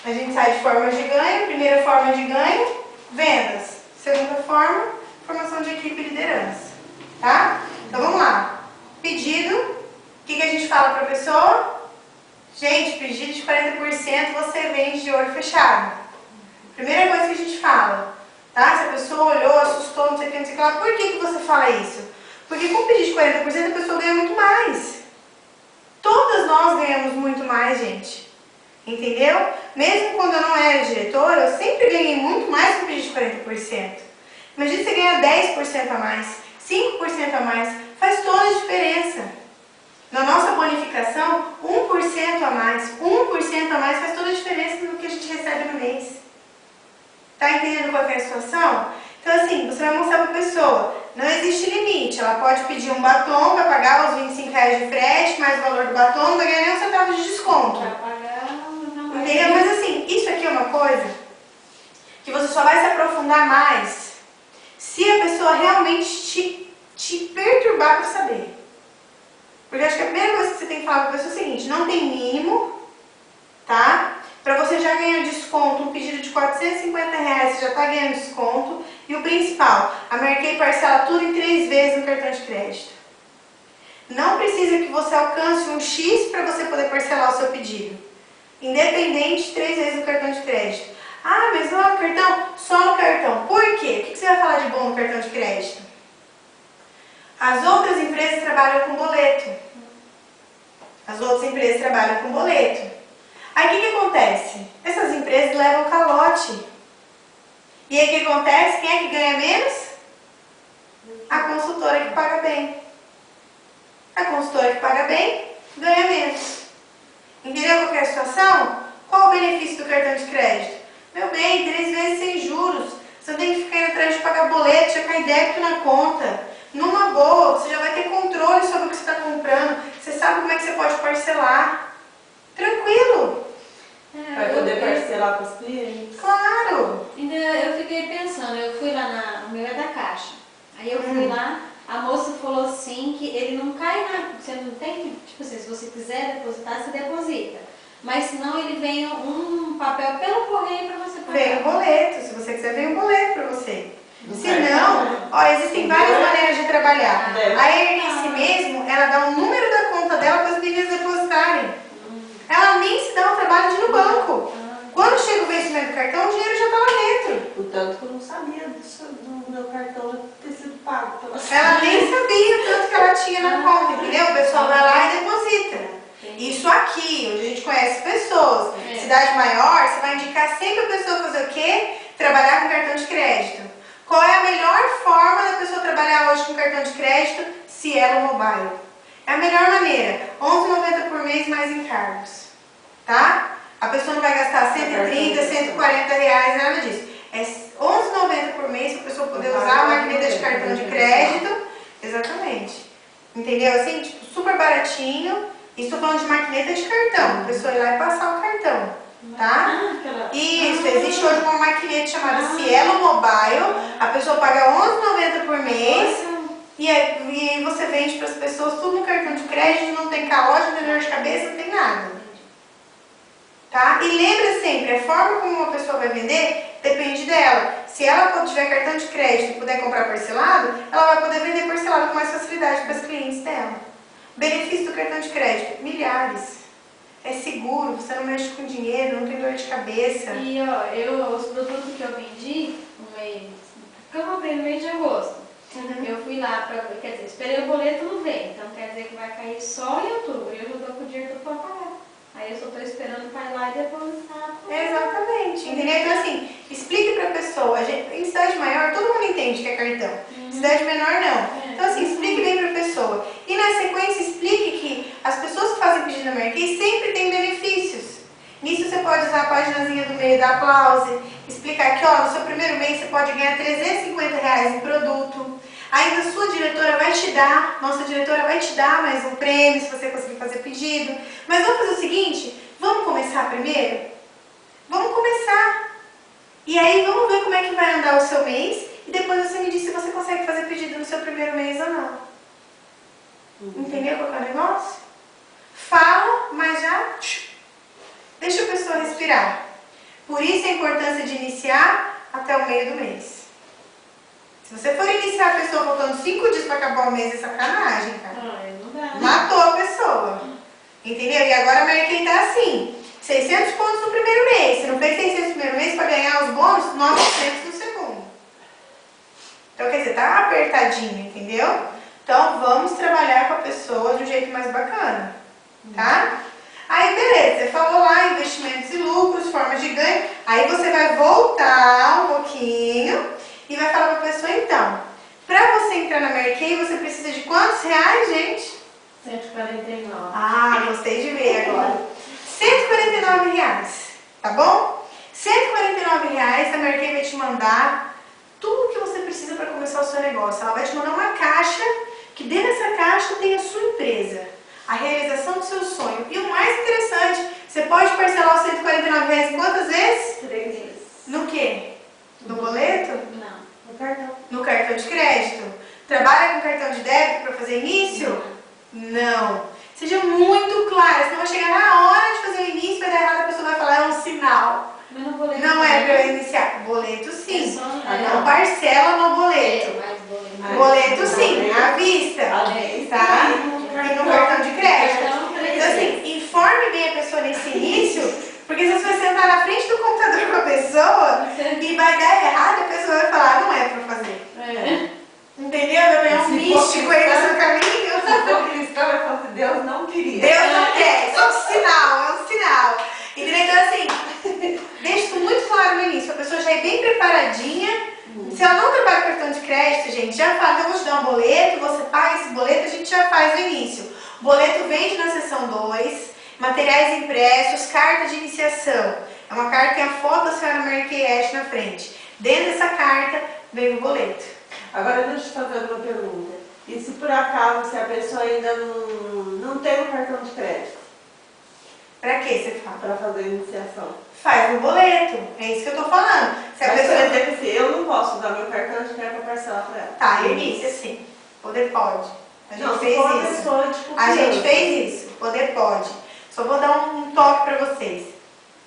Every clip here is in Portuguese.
A gente sai de formas de ganho. Primeira forma de ganho, vendas. Segunda forma, formação de equipe e liderança. Tá? Então vamos lá. Pedido. O que a gente fala para a pessoa? Gente, pedido de 40% você vende de olho fechado. Primeira coisa que a gente fala. Tá? Se a pessoa olhou, assustou, não sei o que, não sei o que lá. Por que você fala isso? Porque com pedido de 40% a pessoa ganha muito mais. Todas nós ganhamos muito mais, gente. Entendeu? Mesmo quando eu não era diretora, eu sempre ganhei muito mais com pedido de 40%. Imagina você ganhar 10% a mais, 5% a mais. Faz toda a diferença. Na nossa bonificação, 1% a mais, 1% a mais faz toda a diferença no que a gente recebe no mês. Tá entendendo qual é a situação? Então assim, você vai mostrar para a pessoa, não existe limite, ela pode pedir um batom, vai pagar os R$25 de frete, mais o valor do batom, não vai ganhar nem um centavo de desconto. Entendeu? Mas assim, isso aqui é uma coisa que você só vai se aprofundar mais se a pessoa realmente te perturbar para saber. Porque acho que a primeira coisa que você tem que falar para a pessoa é o seguinte, não tem mínimo, tá? Para você já ganhar desconto, um pedido de R$450 você já está ganhando desconto. E o principal, a Mary parcela tudo em 3 vezes no cartão de crédito. Não precisa que você alcance um X para você poder parcelar o seu pedido. Independente, 3 vezes no cartão de crédito. Ah, mas não no cartão? Só no cartão. Por quê? O que você vai falar de bom no cartão de crédito? As outras empresas trabalham com boleto. As outras empresas trabalham com boleto. Aí o que acontece? Essas empresas levam calote. E aí o que acontece? Quem é que ganha menos? A consultora que paga bem. A consultora que paga bem ganha menos. Entendeu qual que é a situação? Qual o benefício do cartão de crédito? Meu bem, 3 vezes sem juros. Você não tem que ficar indo atrás de pagar boleto, já cai débito na conta. Numa boa, você já vai ter controle sobre o que você está comprando. Você sabe como é que você pode parcelar. Tranquilo. Vai poder parcelar para os clientes? Claro. Eu fiquei pensando, eu fui lá no meu é da Caixa. Aí eu fui lá, a moça falou assim que ele não cai na... Você não tem que, tipo assim, se você quiser depositar, você deposita. Mas senão ele vem um papel pelo correio para você pagar. Vem o boleto, se você quiser vem o boleto para você. Se não, ó, existem várias maneiras de trabalhar. A Ernice mesmo, ela dá o número da conta dela para as meninas depositarem. Ela nem se dá o trabalho de ir no banco. Quando chega o vencimento do cartão, o dinheiro já está lá dentro. O tanto que eu não sabia disso, do meu cartão ter sido pago pela Ela nem sabia o tanto que ela tinha na conta, entendeu? O pessoal vai lá e deposita. Isso aqui, onde a gente conhece pessoas, cidade maior, você vai indicar sempre a pessoa fazer o quê? Trabalhar com cartão de crédito. Qual é a melhor forma da pessoa trabalhar hoje com cartão de crédito? Cielo Mobile. É a melhor maneira. R$11,90 por mês mais encargos. Tá? A pessoa não vai gastar 130, 140 reais, nada disso. É R$11,90 por mês para a pessoa poder usar a maquineta de cartão de crédito. Exatamente. Entendeu? Assim, tipo, super baratinho. Estou falando de maquineta de cartão. A pessoa ir lá e passar o cartão. Tá? Isso, existe hoje uma maquineta chamada Cielo Mobile. A pessoa paga R$11,90 por mês. E aí você vende para as pessoas tudo no cartão de crédito, não tem calote, não tem dor de cabeça, não tem nada. Tá? E lembra sempre, a forma como uma pessoa vai vender depende dela. Se ela tiver cartão de crédito e puder comprar parcelado, ela vai poder vender parcelado com mais facilidade para os clientes dela. Benefício do cartão de crédito, milhares. É seguro, você não mexe com dinheiro, não tem dor de cabeça. E ó, os produtos que eu vendi, que eu comprei no mês de agosto, eu fui lá, quer dizer, esperei o boleto não veio, então quer dizer que vai cair só em outubro, e eu já estou com o dinheiro todo para pagar. Aí eu só estou esperando para ir lá e depositar. Exatamente, entendeu? Então assim, explique para a pessoa, em cidade maior todo mundo entende que é cartão, cidade menor não. Então assim, explique bem para a pessoa. E na sequência explique que as pessoas que fazem pedido na Marquês sempre têm benefícios. Nisso você pode usar a paginazinha do meio da Aplause, explicar que ó, no seu primeiro mês você pode ganhar R$350 em produto. Ainda a sua diretora vai te dar, nossa diretora vai te dar mais um prêmio se você conseguir fazer pedido. Mas vamos fazer o seguinte, vamos começar primeiro? Vamos começar. E aí vamos ver como é que vai andar o seu mês e depois você me diz se você consegue fazer pedido no seu primeiro mês ou não. Entendeu qual é o negócio? Fala, mas já deixa a pessoa respirar. Por isso a importância de iniciar até o meio do mês. Se você for iniciar a pessoa faltando 5 dias para acabar o mês, é sacanagem, cara. Não dá. Matou a pessoa. Entendeu? E agora a Mary Kay tá assim, 600 pontos no primeiro mês. Você não fez 600 no primeiro mês para ganhar os bônus, 900 no segundo. Então, quer dizer, tá apertadinho, entendeu? Então, vamos trabalhar com a pessoa de um jeito mais bacana, tá? Aí, beleza, você falou lá, investimentos e lucros, formas de ganho. Aí você vai voltar um pouquinho e vai falar pra pessoa, então, pra você entrar na Mary Kay, você precisa de quantos reais, gente? 149. Ah, gostei de ver agora. 149 reais, tá bom? 149 reais, a Mary Kay vai te mandar tudo que você precisa para começar o seu negócio. Ela vai te mandar uma caixa, que dentro dessa caixa tem a sua empresa, a realização do seu sonho. E o mais interessante, você pode parcelar os 149 reais em quantas vezes? 3 vezes. No quê? No boleto? Não. No cartão. No cartão de crédito? Trabalha com cartão de débito para fazer início? Não. Seja muito clara, senão vai chegar na hora de fazer o início, vai dar errado, a pessoa vai falar, é um sinal. Mas no boleto Não é para eu iniciar. Boleto sim. É só no- Não parcela no boleto. mais boleto. Boleto sim, à vista. Tá? E no cartão de crédito. Então assim, informe bem a pessoa nesse início, porque se você vai sentar na frente do computador com a pessoa e vai dar errado, a pessoa vai falar, não é para fazer. Entendeu? Vai ganhar um místico aí no seu caminho. Se for cristão, vai falar assim, Deus não queria. Deus não quer, isso é um sinal, é um sinal. Entendeu? Então assim, deixa isso muito claro no início, a pessoa já é bem preparadinha. Se ela não trabalha com cartão de crédito, gente, já fala, então eu vou te dar um boleto, você paga esse boleto, a gente já faz no início. O boleto vende na seção 2, materiais impressos, carta de iniciação. É uma carta que tem a foto da senhora Mary Kay Ash na frente. Dentro dessa carta vem o boleto. Agora deixa eu te fazer uma pergunta. E se por acaso, se a pessoa ainda não tem um cartão de crédito Pra que você fala? para fazer a iniciação? Faz no boleto, é isso que eu tô falando. Se a Mas, pessoa... por exemplo, se eu não posso usar meu cartão de crédito para parcelar para ela. Tá, início sim. Poder pode. A gente Não, se fez for uma isso. pessoa tipo A gente criança. fez isso. Poder pode. Só vou dar um toque pra vocês.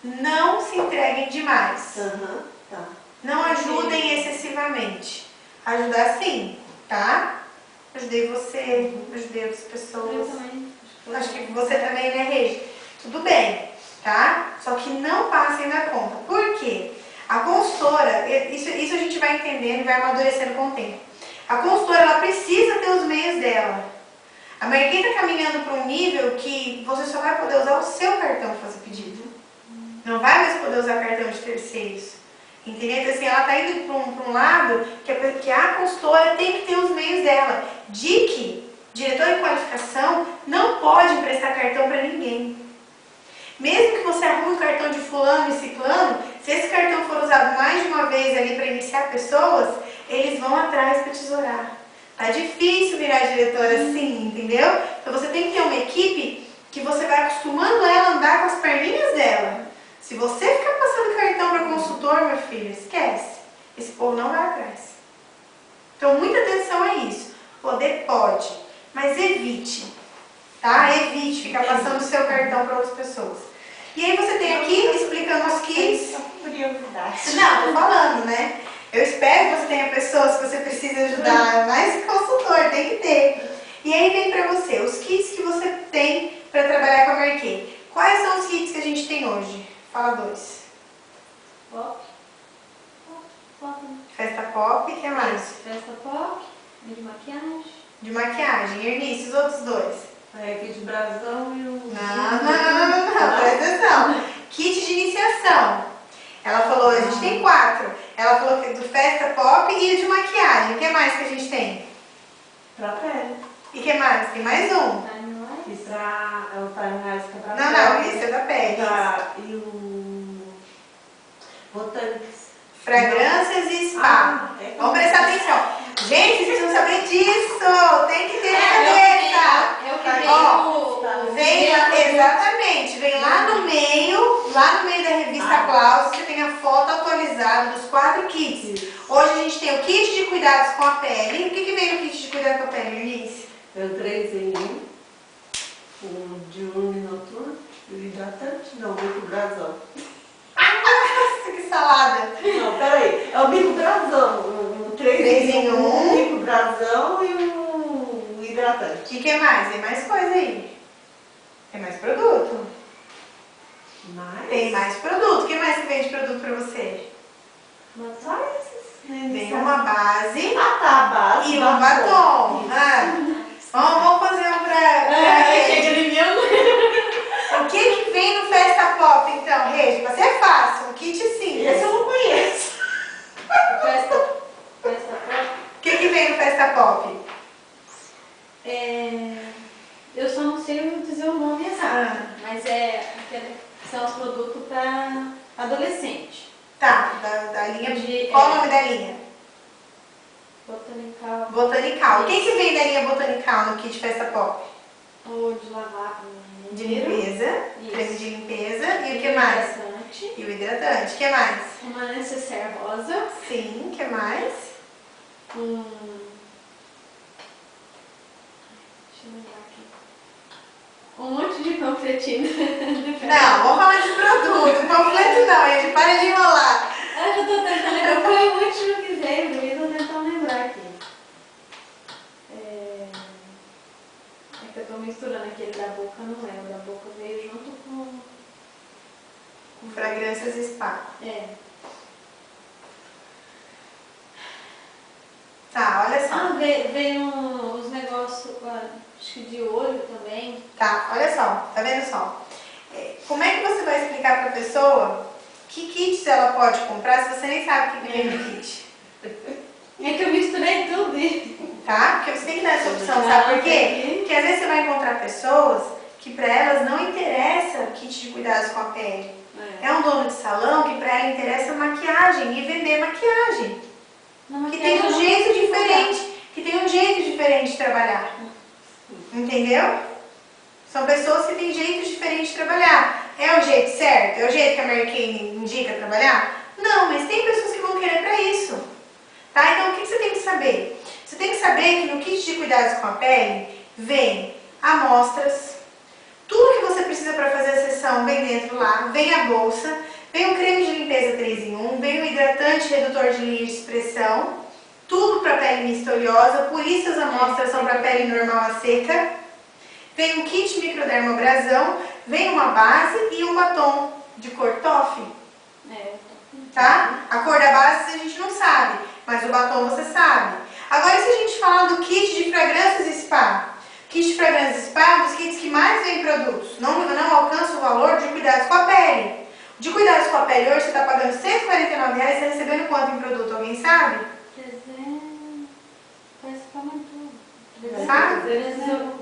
Não se entreguem demais. Aham, tá. Não ajudem excessivamente. Ajudar sim, tá? Ajudei você, ajudei outras Eu pessoas. também. Acho que você também, né, Regi? Tudo bem, tá? Só que não passem da conta. Por quê? A consultora, isso a gente vai entendendo e vai amadurecendo com o tempo. A consultora, ela precisa ter os meios dela. A Mary Kay está caminhando para um nível que você só vai poder usar o seu cartão para fazer pedido. Não vai mais poder usar cartão de terceiros. Entendeu? Então, assim, ela está indo para um lado que a consultora tem que ter os meios dela. DIC, diretor de qualificação, não pode emprestar cartão para ninguém. Mesmo que você arrume o cartão de fulano e ciclano, se esse cartão for usado mais de uma vez ali para iniciar pessoas, eles vão atrás para tesourar. Tá difícil virar diretora assim, entendeu? Então você tem que ter uma equipe que você vai acostumando ela a andar com as perninhas dela. Se você ficar passando cartão para consultor, meu filho, esquece. Esse povo não vai atrás. Então muita atenção a isso. Poder pode, mas evite. Tá? Evite ficar passando o seu cartão para outras pessoas. E aí você tem aqui, explicando os kits. Só curiosidade. Não, tô falando, né? Eu espero que você tenha pessoas que você precisa ajudar, mas consultor, tem que ter. E aí vem pra você, os kits que você tem para trabalhar com a Mary Kay. Quais são os kits que a gente tem hoje? Fala 2. Pop. Pop. Festa pop, o que mais? Festa pop. De maquiagem. De maquiagem. Ernice, os outros 2. É aqui de brasão e o... Não, presta atenção. Kit de iniciação. Ela falou, a gente tem 4. Ela falou que do festa pop e o de maquiagem. O que mais que a gente tem? Pra pele. E o que mais? Tem mais um. E pra... É o Time Ice que é pra Não, pele. esse é da pele. E o... Botânicos. Fragrâncias e spa. Vamos prestar atenção. Gente, vocês precisam saber disso. Tem que ter na cabeça. É o que Ó, vem lá, exatamente, vem lá no meio da revista Aplausos, você tem a foto atualizada dos 4 kits. Hoje a gente tem o kit de cuidados com a pele. O que vem no kit de cuidado com a pele, Eunice? É o 3 em 1. O diurno e noturno. O hidratante. Não, muito brasão. um 3 3 em 1. rico brasão e um hidratante. E o que mais? Tem mais coisa aí. Tem mais produto. Tem mais produto. O que mais que vem de produto pra você? Mas só esses. Vem uma base Ah, tá, a base. e um batom. Vamos fazer um pra chega Rede. em mil. O que vem no Festa Pop, então, Rede? Pra ser fácil, um kit simples. Esse eu não conheço. Festa pop. O que vem no Festa Pop? Eu só não sei dizer o nome exato, mas são os produtos para adolescente. Tá, da linha. Qual o nome da linha? Botanical. Botanical. O que vem da linha Botanical no kit Festa Pop? Ou de lavar. De limpeza, Isso. creme de limpeza e o que mais? Hidratante. E o hidratante. O que mais? Uma necessaire rosa. Sim, o que mais? Deixa eu lembrar aqui. Um monte de panfletinho. Não, vamos falar de produto. Panfleto não, gente. Para de enrolar. Eu já tô tentando lembrar. Foi o último que veio, eu tô tentando lembrar aqui. É que eu tô misturando aquele da boca, não é. O da boca veio junto com Fragrâncias Spa. Tá, olha só. Veio uns negócios, acho que de olho também. Tá, olha só. Tá vendo só? Como é que você vai explicar pra pessoa que kits ela pode comprar se você nem sabe o que vem no kit? É que eu misturei tudo. Tá? Porque você tem que dar essa opção, sabe por quê? Porque às vezes você vai encontrar pessoas que pra elas não interessa kit de cuidados com a pele. É um dono de salão que pra ela interessa maquiagem e vender maquiagem. Que tem um jeito diferente, de trabalhar. Entendeu? São pessoas que têm jeitos diferentes de trabalhar. É o jeito certo? É o jeito que a Mary Kay indica trabalhar? Não, mas tem pessoas que vão querer pra isso. Tá? Então o que você tem que saber? Você tem que saber que no kit de cuidados com a pele vem amostras, tudo que você precisa para fazer a sessão vem dentro lá, vem a bolsa, vem um creme de limpeza 3 em 1, vem um hidratante redutor de linha de expressão, tudo para pele mista oleosa, por isso as amostras são para pele normal a seca, vem um kit microdermobrasão, vem uma base e um batom de cor toffee. Tá? A cor da base a gente não sabe, mas o batom você sabe. Agora, se a gente falar do kit de fragrâncias Spa, kit de fragrâncias Spa é um dos kits que mais vem produtos, não alcança o valor de cuidados com a pele. De cuidados com a pele hoje você está pagando R$ 149, você está recebendo quanto em produto? Alguém sabe? 300, parece que aumentou. Sabe?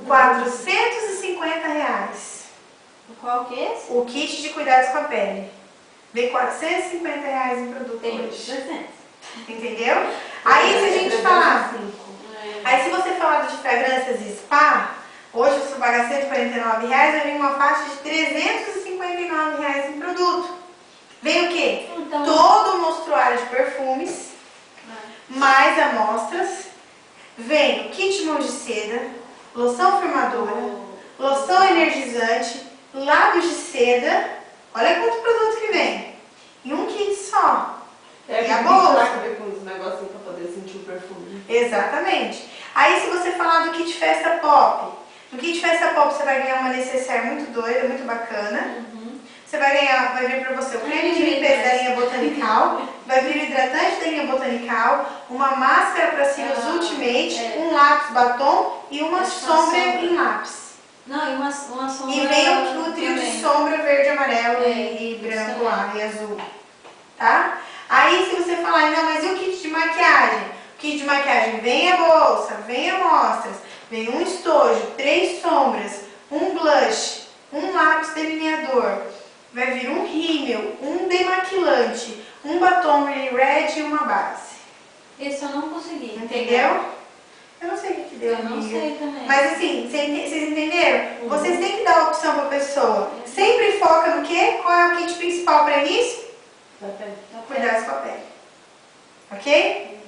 450 reais. Qual que é esse? O kit de cuidados com a pele. Vem 450 reais em produto Tem hoje. 300. Entendeu? Aí se a gente falar... Aí se você falar de fragrâncias Spa, hoje se você pagar R$ 149, vai vir uma faixa de R$ 359 em produto. Vem o quê? Então, Todo o mostruário de perfumes, mais amostras. Vem o kit de mão de seda, loção firmadora, loção energizante, lábios de seda. Olha quantos produtos que vem. Em um kit só. É E a que bolsa? tem que ver com os negocinhos pra poder sentir o perfume. Exatamente. Aí se você falar do kit Festa Pop, no kit Festa Pop você vai ganhar uma necessaire muito doida, muito bacana. Você vai vir pra você o creme de limpeza da linha Botanical, vai vir o hidratante da linha Botanical, uma máscara para cílios Ultimate, um lápis batom e uma sombra em lápis. não, e uma sombra. E vem o trio de também. sombra verde, amarelo e branco lá, e azul. Tá? Aí se você falar, não, mas e o kit de maquiagem? O kit de maquiagem vem a bolsa, vem amostras, vem um estojo, 3 sombras, um blush, um lápis delineador, vai vir um rímel, um demaquilante, um batom really red e uma base. Esse eu não consegui. Entendeu? Eu não sei o que deu, Eu não amiga. sei também. Mas assim, vocês entenderam? Vocês têm que dar a opção para a pessoa. Sempre foca no quê? Qual é o kit principal para início? Cuidados com a pele. Ok?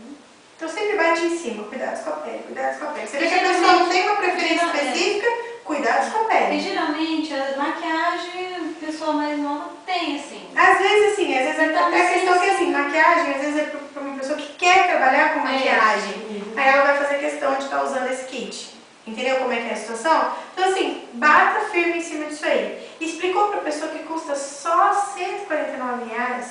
Então sempre bate em cima, cuidados com a pele, cuidados com a pele. Você vê que a pessoa não tem uma preferência específica, cuidados com a E pele. geralmente a maquiagem, a pessoa mais nova tem, assim. Às vezes assim, às vezes Então, até a questão sim, que sim. assim, maquiagem, às vezes é para uma uma pessoa que quer trabalhar com maquiagem. Aí ela vai fazer questão de estar usando esse kit. Entendeu como é que é a situação? Então assim, bata firme em cima disso aí. Explicou para a pessoa que custa só R$149,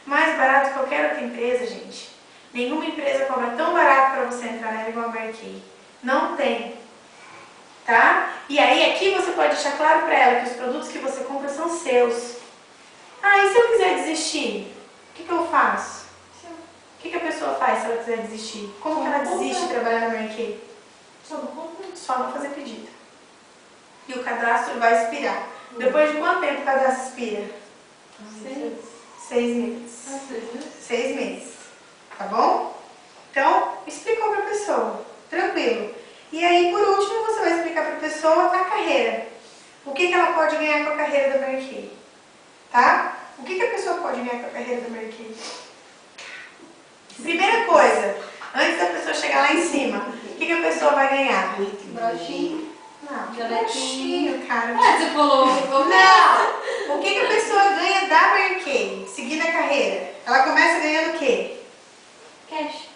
mais barato que qualquer outra empresa, gente. Nenhuma empresa cobra tão barato para você entrar nela igual a Mary Kay. Não tem. Tá? E aí aqui você pode deixar claro para ela que os produtos que você compra são seus. Ah, e se eu quiser desistir? O que eu faço? O que a pessoa faz se ela quiser desistir? Como que ela desiste de trabalhar na Mary Kay? Só não fazer pedido. E o cadastro vai expirar. Depois de quanto tempo o cadastro expira? 6 meses. 6 meses. Tá bom? Então, explicou para a pessoa. Tranquilo. E aí, por último, você vai explicar para a pessoa a carreira. O que ela pode ganhar com a carreira da Mary Kay. Tá? O que a pessoa pode ganhar com a carreira da Mary Kay? Primeira coisa, antes da pessoa chegar lá em cima, o que a pessoa vai ganhar? Broxinho. Não, Broxinho, cara. Você falou. Não! O que a pessoa ganha da Mary Kay, seguindo a carreira? Ela começa ganhando o quê? Cash.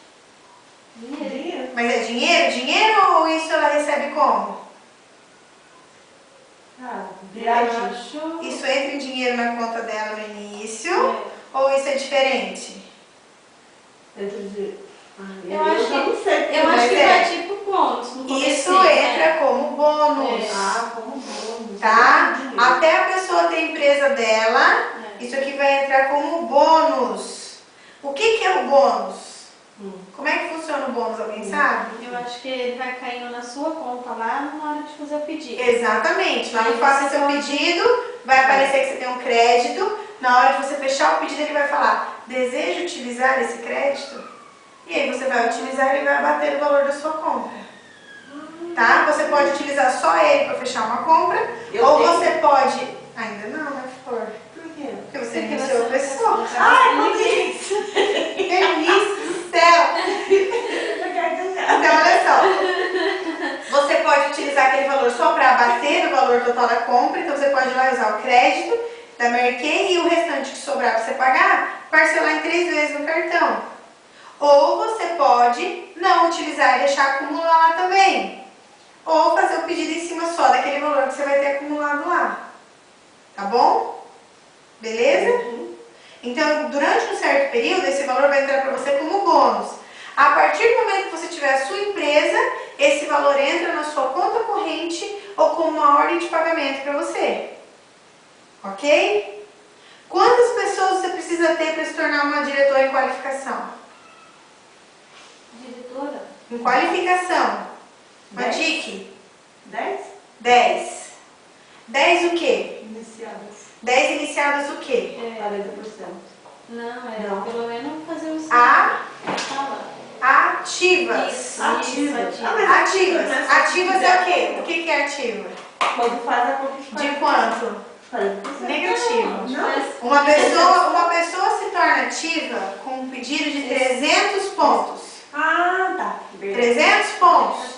Dinheiro. Mas é dinheiro? Dinheiro ou isso ela recebe como? Viagem. Isso entra em dinheiro na conta dela no início? Ou isso é diferente? Eu acho Mas que é. vai tipo bônus no começo. Isso entra como bônus. Como bônus. Tá? Até a pessoa ter a empresa dela, isso aqui vai entrar como bônus. O que é o bônus? Como é que funciona o bônus? Alguém sabe? Eu acho que ele vai caindo na sua conta lá na hora de fazer o pedido. Exatamente. Lá no Faça Seu Pedido, vai aparecer que você tem um crédito. Na hora de você fechar o pedido, ele vai falar: deseja utilizar esse crédito? E aí você vai utilizar e ele vai bater o valor da sua compra. Tá? Você pode utilizar só ele para fechar uma compra. Ou você pode... Ainda não, né, Flor? Por quê? Porque você iniciou a pessoa. Ai, meu Deus! Delícia do céu! Então, olha só. Você pode utilizar aquele valor só para abater o valor total da compra. Então, você pode ir lá usar o crédito da Mary Kay e o restante que sobrar para você pagar, parcelar em 3 vezes no cartão. Ou você pode não utilizar e deixar acumular lá também. Ou fazer o pedido em cima só daquele valor que você vai ter acumulado lá. Tá bom? Beleza? Então, durante um certo período, esse valor vai entrar para você como bônus. A partir do momento que você tiver a sua empresa, esse valor entra na sua conta corrente ou como uma ordem de pagamento para você. Ok? Quantas pessoas você precisa ter para se tornar uma diretora em qualificação? Diretora? Em qualificação. Uma 10. DIC. 10? 10. 10 o quê? Iniciadas. 10 iniciadas o quê? 40%. Não, pelo menos fazer o Ativas. Isso, Ativas. Ativas. Ativas é o quê? O que é ativa? Quando faz a compra De quanto? 40%. Negativo. Não. Uma pessoa se torna ativa com um pedido de 300 pontos. Ah, tá. 300 pontos.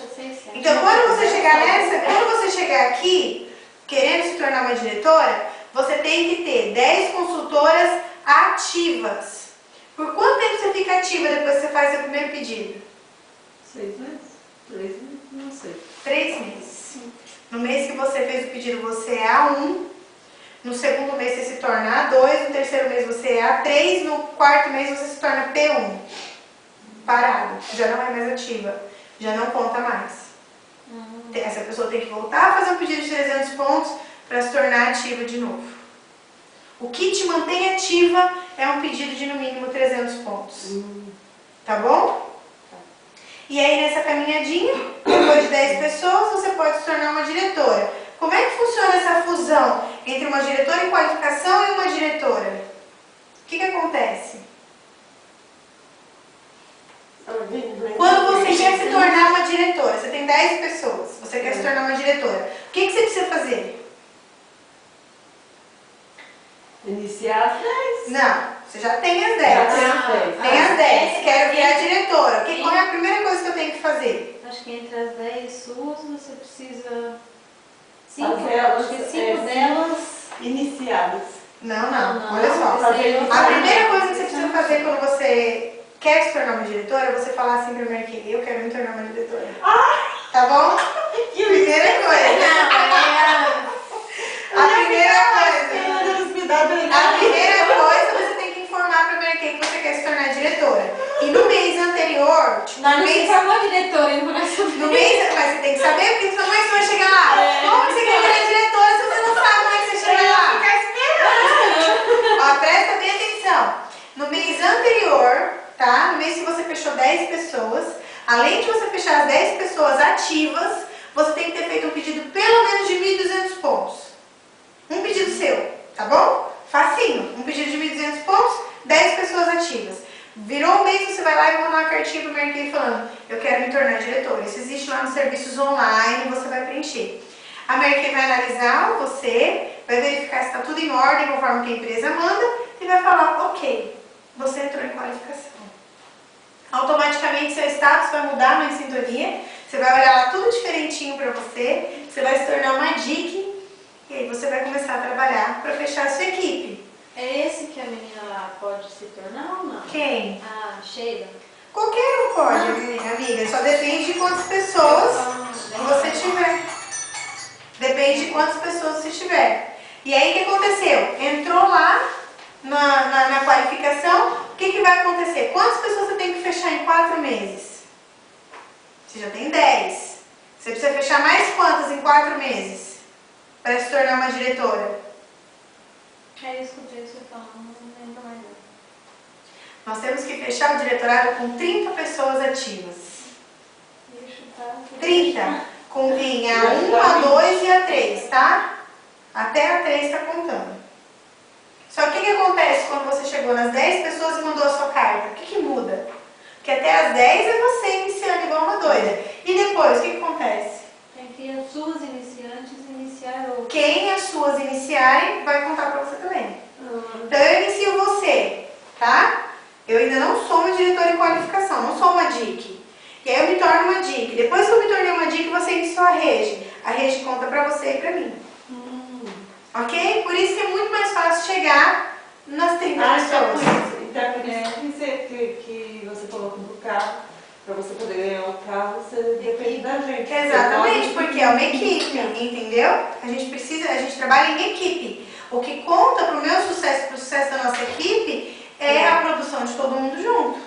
Então, quando você chegar aqui, querendo se tornar uma diretora, você tem que ter 10 consultoras ativas. Por quanto tempo você fica ativa depois que você faz seu primeiro pedido? 6 meses? 3 meses? Não sei. 3 meses. No mês que você fez o pedido, você é A1. No segundo mês, você se torna A2. No terceiro mês, você é A3. No quarto mês, você se torna P1. Parado. Já não é mais ativa. Já não conta mais. Essa pessoa tem que voltar a fazer um pedido de 300 pontos para se tornar ativa de novo. O que te mantém ativa é um pedido de no mínimo 300 pontos. Tá bom? E aí nessa caminhadinha, depois de 10 pessoas, você pode se tornar uma diretora. Como é que funciona essa fusão entre uma diretora em qualificação e uma diretora? O que acontece? Quando você quer se tornar uma diretora, você tem 10 pessoas, você quer se tornar uma diretora, o que você precisa fazer? Iniciar as 10. Não, você já tem as 10. Já tem as 10. Tem as 10, quero virar diretora. Qual é a primeira coisa que eu tenho que fazer? Acho que entre as 10 suas, você precisa... Fazer Acho que 5 delas... Iniciadas. Não, olha só. Fazer A primeira coisa que você precisa fazer quando você quer se tornar uma diretora, você falar assim pra Mary Kay, eu quero me tornar uma diretora. Tá bom? Primeira coisa. A primeira coisa, você tem que informar pra Mary Kay que você quer se tornar diretora. E no mês anterior, Nós não se formou diretora, não no mês, mas você tem que saber, porque senão como é que você vai chegar lá? Como que você quer virar diretora se você não sabe como é que você chega lá? Ó, presta bem atenção. No mês anterior, tá? No mês que você fechou 10 pessoas, além de você fechar as 10 pessoas ativas, você tem que ter feito um pedido pelo menos de 1.200 pontos. Um pedido seu, tá bom? Facinho. Um pedido de 1.200 pontos, 10 pessoas ativas. Virou um mês, você vai lá e vai mandar uma cartinha pro Mary Kay falando, eu quero me tornar diretora. Isso existe lá nos serviços online, você vai preencher. A Mary Kay vai analisar você, vai verificar se está tudo em ordem, conforme que a empresa manda, e vai falar, ok, você entrou em qualificação. Automaticamente seu status vai mudar no Em Sintonia, você vai olhar lá tudo diferentinho para você, você vai se tornar uma DIC, e aí você vai começar a trabalhar para fechar a sua equipe. É esse que a menina lá pode se tornar ou não? Quem? A Sheila. Qualquer um pode, amiga, só depende de quantas pessoas você tiver. Depende de quantas pessoas você tiver. E aí o que aconteceu? Entrou lá na qualificação, o que vai acontecer? Quantas pessoas você tem que fechar em 4 meses? Você já tem 10. Você precisa fechar mais quantas em 4 meses? Para se tornar uma diretora? Aí eu escutei você falando, não lembro mais não. Nós temos que fechar o diretorado com 30 pessoas ativas. 30. Com quem? A 1, a 2 e a 3, tá? Até a 3 está contando. Só que o que acontece quando você chegou nas 10 pessoas e mandou a sua carta? O que muda? Porque até as 10 é você iniciando igual uma doida. E depois, o que acontece? Tem que as suas iniciantes iniciar outras. Quem as suas iniciarem vai contar pra você também. Então eu inicio você, tá? Eu ainda não sou uma diretora em qualificação, não sou uma DIC. E aí eu me torno uma DIC. Depois que eu me tornei uma DIC, você iniciou a Regi. A Regi conta pra você e pra mim. Ok? Por isso que é muito mais fácil chegar nas 30 pessoas. Então é por isso que você colocou do carro, para você poder ganhar o carro, você depende da gente. Exatamente, porque é uma equipe, entendeu? A gente trabalha em equipe. O que conta pro meu sucesso, pro sucesso da nossa equipe, é a produção de todo mundo junto.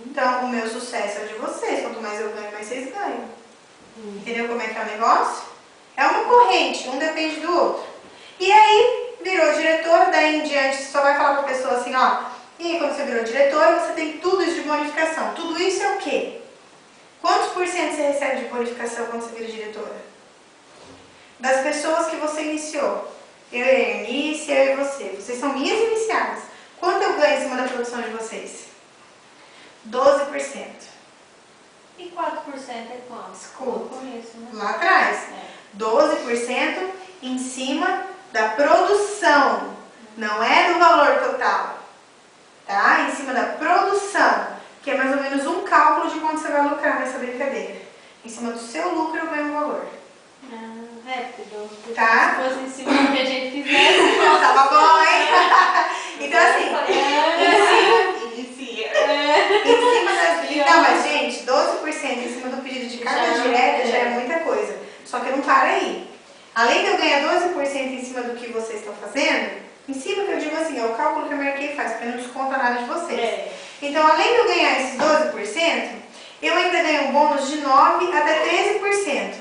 Então, o meu sucesso é de vocês. Quanto mais eu ganho, mais vocês ganham. Entendeu como é que é o negócio? É uma corrente, um depende do outro. E aí, virou diretora, daí em diante você só vai falar pra pessoa assim, ó, e aí, quando você virou diretora, você tem tudo isso de bonificação. Tudo isso é o quê? Quantos por cento você recebe de bonificação quando você vira diretora? Das pessoas que você iniciou. Eu e a Eunice, eu e você. Vocês são minhas iniciadas. Quanto eu ganho em cima da produção de vocês? 12%. E 4% é quanto? Escuta. Conheço, né? Lá atrás. 12% em cima da produção. Não é do valor total. Tá? Em cima da produção. Que é mais ou menos um cálculo de quanto você vai lucrar nessa brincadeira. Em cima do seu lucro eu ganho um valor. Porque tá? se fosse em cima do que a gente fizesse, tava bom, hein? Então assim, em cima das... Não, mas gente, 12% em cima do pedido de carga direta já é muita coisa. Só que não para aí. Além de eu ganhar 12% em cima do que vocês estão fazendo, em cima que eu digo assim, é o cálculo que a Mary Kay faz, porque não desconta nada de vocês. Então, além de eu ganhar esses 12%, eu ainda ganho um bônus de 9% até 13%.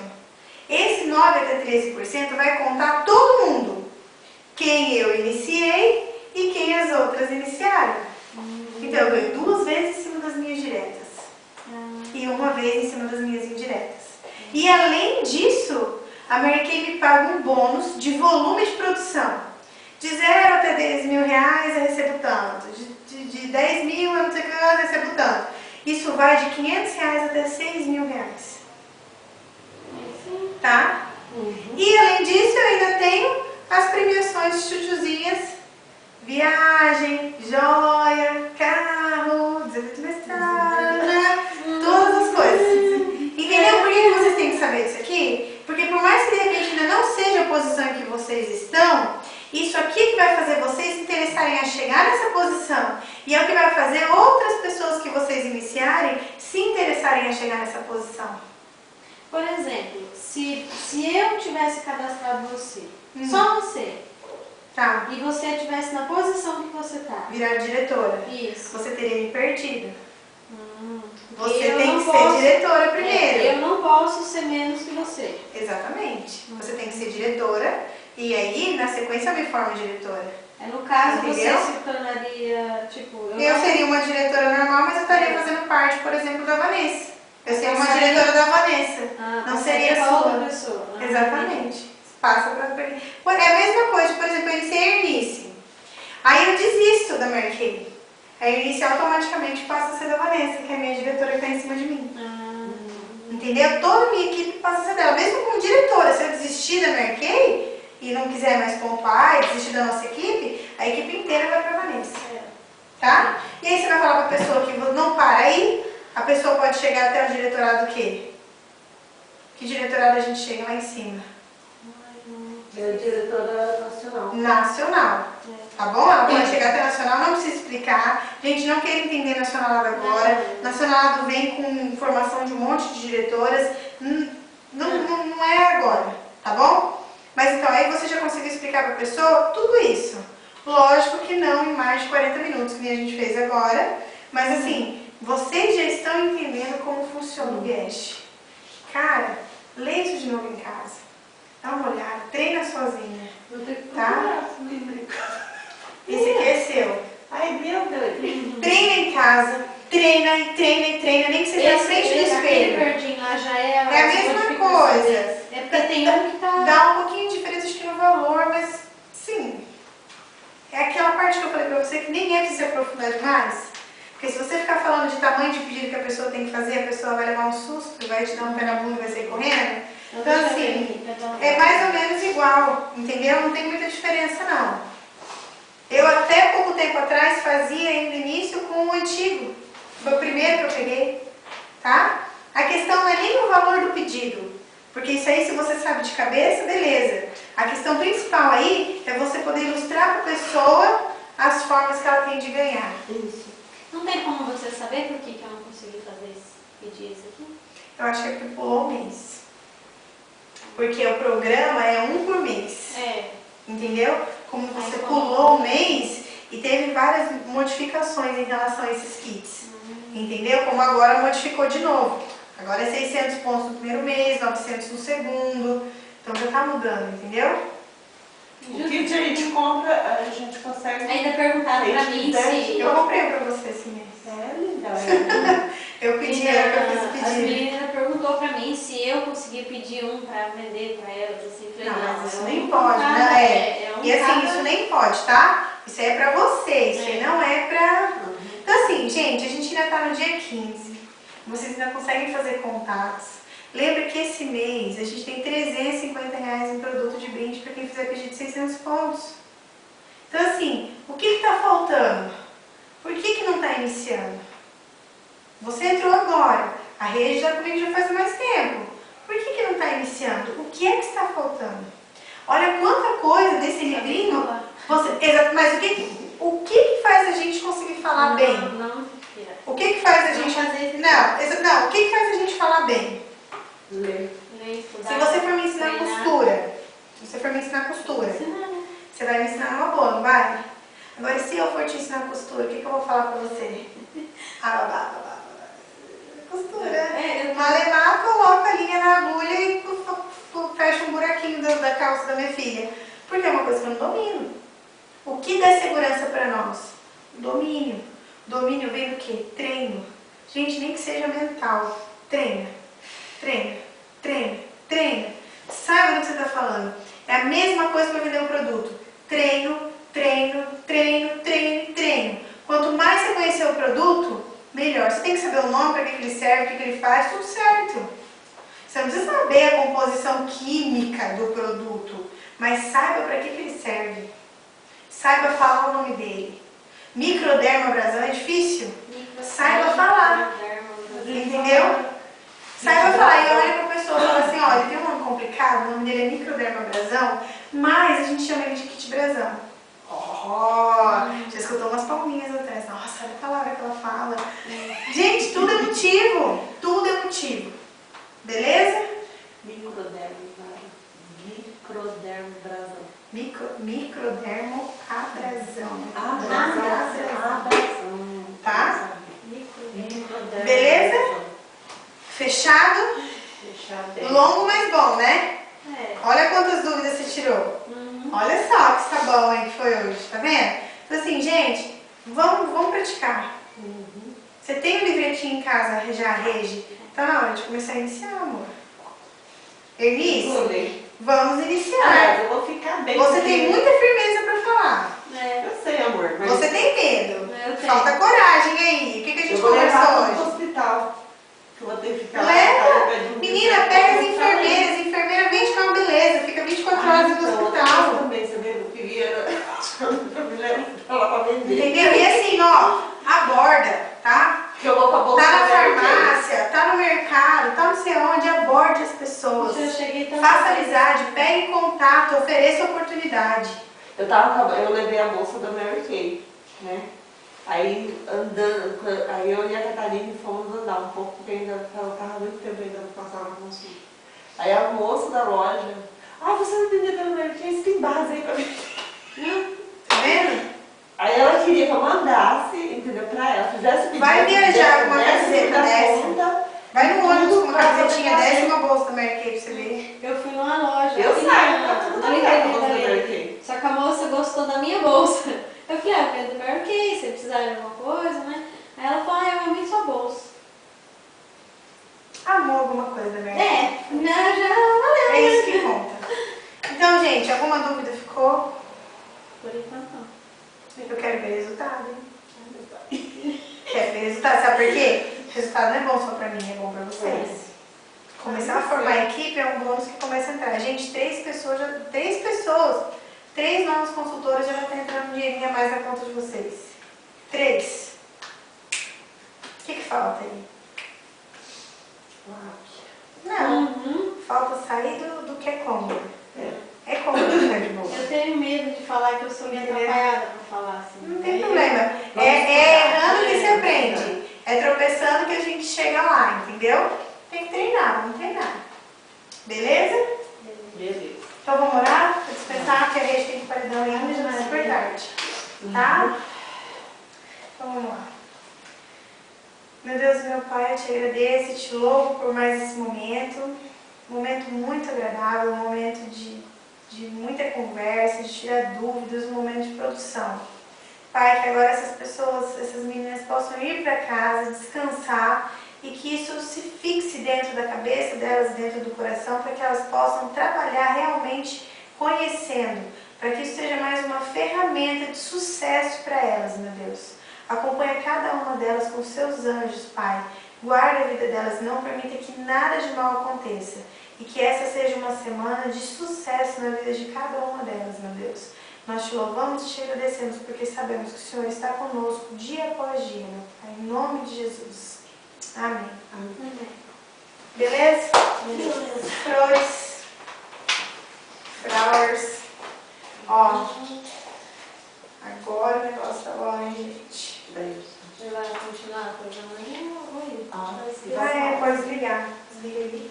Esse 9% até 13% vai contar todo mundo. Quem eu iniciei e quem as outras iniciaram. Então, eu ganho 2 vezes em cima das minhas diretas. E 1 vez em cima das minhas indiretas. E além disso, a Mary Kay me paga um bônus de volume de produção. De 0 até 10 mil reais eu recebo tanto. De 10 mil eu não sei o que eu recebo tanto. Isso vai de 500 reais até 6 mil reais. Tá? E além disso eu ainda tenho as premiações chuchuzinhas. Viagem, joia, carro, desenvolvimento mestrado, todas as coisas. Entendeu por que vocês têm que saber disso aqui? Porque por mais que de repente ainda não seja a posição em que vocês estão, isso aqui que vai fazer vocês se interessarem a chegar nessa posição E é o que vai fazer outras pessoas que vocês iniciarem se interessarem a chegar nessa posição. Por exemplo, se eu tivesse cadastrado você, só você, Tá. e você estivesse na posição que você está, Virar diretora. isso. Você teria me perdido. Você Eu tem não que ser posso- diretora primeiro. Eu não posso ser menos que você. Exatamente. Você tem que ser diretora e aí, na sequência, eu me formo diretora. No caso, Entendeu? você se tornaria, tipo... Eu não- seria uma diretora normal, mas eu estaria fazendo parte, por exemplo, da Vanessa. Eu seria uma Passaria- diretora da Vanessa. Ah, Não passaria seria pra outra sua. pessoa. Ah, Exatamente. Passa pra... É a mesma coisa, por exemplo, eu iniciei a Eunice. Aí eu desisto da Mary Kay. A Eunice automaticamente passa a ser da Vanessa, que é a minha diretora que está em cima de mim. Entendeu? Toda a minha equipe passa a ser dela. Mesmo como diretora, se eu desistir da Mary Kay e não quiser mais pontuar e desistir da nossa equipe, a equipe inteira vai para a Vanessa. Tá? E aí você vai falar para a pessoa que não para aí, a pessoa pode chegar até o diretorado do quê? Que diretorado a gente chega lá em cima? É diretora nacional. Nacional. Tá bom? Ela pode chegar até nacional, não precisa explicar. Gente, não quer entender nacionalado agora. Nacionalado vem com informação de um monte de diretoras. Não é agora, tá bom? Mas então, aí você já conseguiu explicar para a pessoa tudo isso. Lógico que não em mais de 40 minutos, que nem a gente fez agora. Mas assim, vocês já estão entendendo como funciona o Guest. Cara, lê isso de novo em casa. Dá uma olhada, treina sozinha. Tá? Esse aqui é seu. Ai, meu Deus. Treina em casa, treina e treina e treina, nem que seja na frente do Aquele espelho. verdinho lá já é... É a mesma coisa. É porque tem um que tá... Dá um pouquinho de diferença acho que no valor, mas sim. É aquela parte que eu falei pra você que nem é preciso se aprofundar demais. Porque se você ficar falando de tamanho de pedido que a pessoa tem que fazer, a pessoa vai levar um susto, vai te dar um pé na bunda e vai sair correndo. Então assim, é mais ou menos igual, entendeu? Não tem muita diferença não. Eu até pouco tempo atrás fazia ainda início com o antigo. Foi o primeiro que eu peguei, tá? A questão não é nem o valor do pedido, porque isso aí se você sabe de cabeça, beleza. A questão principal aí é você poder ilustrar para a pessoa as formas que ela tem de ganhar. Isso. Não tem como você saber por que eu não consegui pedir esse aqui? Eu acho que é porque pulou o mês. Porque o programa é um por mês. É. Entendeu? Como você pulou o mês e teve várias modificações em relação a esses kits. Entendeu? Como agora modificou de novo. Agora é 600 pontos no primeiro mês, 900 no segundo. Então já tá mudando, entendeu? O kit a gente compra, a gente consegue... Ainda perguntaram pra mim se... Eu comprei pra você esse mês. É, linda. Eu pedi, era pra fazer As pedido. meninas perguntou pra mim se eu conseguia pedir um pra vender pra elas, assim. Falei, Não, mas isso é nem um pode, cada- né? é um E assim, cada- isso nem pode, tá? Isso aí é pra você, isso aí não é pra... Então assim, gente, a gente ainda tá no dia 15. Vocês ainda conseguem fazer contatos. Lembra que esse mês a gente tem R$350 em produto de brinde para quem fizer pedido de 600 pontos. Então assim, o que está faltando? Por que não está iniciando? Você entrou agora, a rede está comigo já faz mais tempo. Por que não está iniciando? O que é que está faltando? Olha quanta coisa desse livrinho. Mas o que faz a gente conseguir falar bem? O que faz a gente... Não, o que faz a gente falar bem? Ler. Se você for me ensinar costura, você vai me ensinar numa boa, não vai? Agora, se eu for te ensinar costura, o que eu vou falar pra você? Costura. Malemar, coloca a linha na agulha e fecha um buraquinho da calça da minha filha. Porque é uma coisa que eu não domino. O que dá segurança pra nós? Domínio. Domínio vem do quê? Treino. Gente, nem que seja mental. Treina. Treina, treina, treina. Saiba do que você está falando. É a mesma coisa para vender um produto. Treino, treino, treino, treino, treino. Quanto mais você conhecer o produto, melhor. Você tem que saber o nome, para que ele serve, o que ele faz, tudo certo. Você não precisa saber a composição química do produto, mas saiba para que ele serve. Saiba falar o nome dele. Microdermabrasão é difícil? Saiba falar. Entendeu? Saiba falar, e olha para a pessoa e fala assim, olha, tem um nome complicado, o nome dele é microdermabrasão, mas a gente chama ele de kit brasão. Vocês escutou umas palminhas atrás. Nossa, olha a palavra que ela fala. Gente, tudo é motivo. Tudo é motivo. Beleza? Microdermo abrasão. Tá? Beleza? Fechado? Longo, mas bom, né? É. Olha quantas dúvidas você tirou. Olha só que sabão aí que foi hoje, tá vendo? Então assim, gente, vamos praticar. Você tem um livretinho em casa, já, Regi? Tá na hora de começar a iniciar, amor. Elis, vamos iniciar. Eu vou ficar bem. Você tem muita firmeza pra falar. Eu sei, amor. Mas Você tem medo. Eu tenho. Falta coragem aí. O que a eu gente vou levar conversou pro hoje? hospital. Que eu vou ter que ficar lá. Leva. Menina, pega as enfermeiras. Enfermeira vende que é uma beleza. Fica 24 horas no Eu hospital. também, você vê, eu queria. Eu me levo pra lá pra vender. Entendeu? E assim, ó, aborda, tá? Que eu vou com a bolsa Tá na da Mary Kay. farmácia, tá no mercado, tá não sei onde, aborde as pessoas. Eu cheguei tão Faça amizade, pegue contato, ofereça oportunidade. Eu levei a bolsa da Mary Kay, né? Aí andando, aí eu e a Catarina fomos andar um pouco, porque ainda tava muito tempo ainda não passava na consulta. Aí a moça da loja, você não entendeu pela Mary Kay, você tem base aí pra mim. Tá vendo? Aí ela queria que eu mandasse, entendeu, pra ela, fizesse o pedido. Vai viajar com uma desse camiseta da dessa. conta. Vai no ônibus com uma Pra camisetinha poder dessa e fazer. uma bolsa da Mary Kay pra você ver. Eu fui numa loja. Eu assim, saio, na- tá tudo na bem, livraria a bolsa da da Mary Lê. Kay. Só que a moça gostou da minha bolsa. Eu falei, eu quero do Mary Kay, se precisar de alguma coisa, né? Aí ela falou, eu amei sua bolsa. Amou alguma coisa da Mary Kay. Já valeu. É isso que conta. Então, gente, alguma dúvida ficou? Por enquanto não. Eu quero ver resultado, hein? Quero ver resultado. Sabe por quê? Resultado não é bom só pra mim, é bom pra vocês. Começar a formar a equipe é um bônus que começa a entrar. Gente, 3 novos consultores já estão entrando um dinheirinho a mais na conta de vocês. 3. O que falta aí? Não. Falta sair do que é cômodo. É cômodo ficar de boa. Eu tenho medo de falar que eu sou meio atrapalhada pra falar assim. Não tem problema. É errando que se aprende. É tropeçando que a gente chega lá, entendeu? Tem que treinar, vamos treinar. Beleza? Beleza. Então vamos orar para dispensar, porque a gente tem que paredão ainda, já não é super tarde. Tá? Então vamos lá. Meu Deus e meu Pai, eu te agradeço e te louvo por mais esse momento. Um momento muito agradável, um momento de muita conversa, de tirar dúvidas, um momento de produção. Pai, que agora essas pessoas, essas meninas possam ir para casa, descansar e que isso se fixe dentro da cabeça delas, dentro do coração, para que elas possam trabalhar realmente conhecendo, para que isso seja mais uma ferramenta de sucesso para elas, meu Deus. Acompanha cada uma delas com seus anjos, Pai. Guarda a vida delas, não permita que nada de mal aconteça. E que essa seja uma semana de sucesso na vida de cada uma delas, meu Deus. Nós te louvamos e te agradecemos porque sabemos que o Senhor está conosco dia após dia, meu Pai. Em nome de Jesus. Amém. Beleza? Flores. Flowers. Ó. Agora o negócio tá bom, hein, gente? Você vai continuar com a manhã ou ir? Pode desligar. Desliga ali.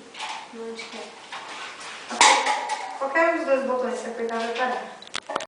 Não te quero. Qualquer um dos dois botões que você apertar vai parar.